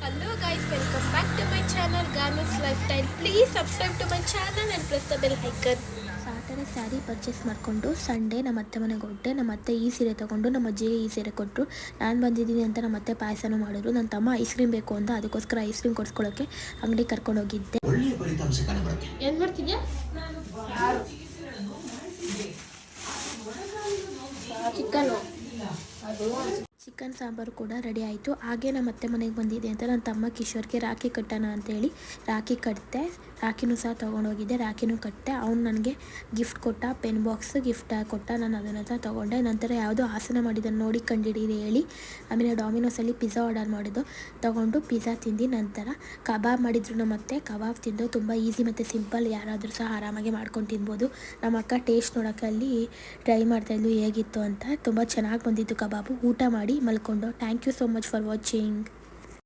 Hello guys, welcome back to my channel Ganu's Lifestyle. Please subscribe to my channel and press the bell icon. Saturday sari purchase ಮಾಡಿಕೊಂಡು Sunday ನಮ್ಮ ಅತ್ತೆ ಮನೆಗೆ ಹೊರಟೆ. ನಮ್ಮ ಅತ್ತೆ ಈ ಸೀರೆ ತೊಗೊಂಡು ನಮ್ಮ ಅಜ್ಜಿಗೆ ಈ ಸೀರೆ ಕೊಟ್ಟರು. ನಾನು ಬಂದಿದ್ದೀನಿ ಅಂತ ನಮ್ಮ ಅತ್ತೆ ಪಾಯಸನೂ ಮಾಡಿದ್ರು. ನನ್ನ ತಮ್ಮ ಐಸ್ ಕ್ರೀಮ್ ಬೇಕು ಅಂತ, ಅದಕ್ಕೋಸ್ಕರ ಐಸ್ ಕ್ರೀಮ್ ಕೊಡಿಸ್ಕೊಳ್ಳೋಕ್ಕೆ ಅಂಗಡಿ ಕರ್ಕೊಂಡು ಹೋಗಿದ್ದೆ. ಏನು ಮಾಡ್ತಿದ್ಯಾ? ಚಿಕನು ಚಿಕನ್ ಸಾಂಬಾರು ಕೂಡ ರೆಡಿ ಆಯಿತು. ಹಾಗೆ ನಮ್ಮ ಅತ್ತೆ ಮನೆಗೆ ಬಂದಿದೆ ಅಂತ ನನ್ನ ತಮ್ಮ ಕಿಶೋರ್ಗೆ ರಾಖಿ ಕಟ್ಟೋಣ ಅಂತೇಳಿ ರಾಖಿ ಕಟ್ಟಿದೆ. ರಾಖಿನೂ ಸಹ ತೊಗೊಂಡೋಗಿದ್ದೆ, ರಾಖಿನೂ ಕಟ್ಟಿದೆ. ಅವ್ನು ನನಗೆ ಗಿಫ್ಟ್ ಕೊಟ್ಟ, ಪೆನ್ ಬಾಕ್ಸ್ ಗಿಫ್ಟ್ ಕೊಟ್ಟ. ನಾನು ಅದನ್ನು ಸಹ ತೊಗೊಂಡೆ. ನಂತರ ಯಾವುದೋ ಆಸನ ಮಾಡಿದ್ದನ್ನು ನೋಡಿ ಕಂಡಿಡೀರಿ ಹೇಳಿ ಆಮೇಲೆ ಡಾಮಿನೋಸಲ್ಲಿ ಪಿಜ್ಜಾ ಆರ್ಡರ್ ಮಾಡಿದ್ದು, ತೊಗೊಂಡು ಪಿಜ್ಜಾ ತಿಂದು ನಂತರ ಕಬಾಬ್ ಮಾಡಿದ್ರು. ನಮ್ಮ ಅತ್ತೆ ಕಬಾಬ್ ತಿಂದು ತುಂಬ ಈಸಿ ಮತ್ತು ಸಿಂಪಲ್, ಯಾರಾದರೂ ಸಹ ಆರಾಮಾಗಿ ಮಾಡ್ಕೊಂಡು ತಿನ್ಬೋದು. ನಮ್ಮ ಅಕ್ಕ ಟೇಸ್ಟ್ ನೋಡೋಕ್ಕೆ ಅಲ್ಲಿ ಟ್ರೈ ಮಾಡ್ತಾಯಿದ್ಲು ಹೇಗಿತ್ತು ಅಂತ. ತುಂಬ ಚೆನ್ನಾಗಿ ಬಂದಿತ್ತು ಕಬಾಬು. ಊಟ ಮಾಡಿ ಮಲ್ಕೊಂಡು. Thank you so much for watching.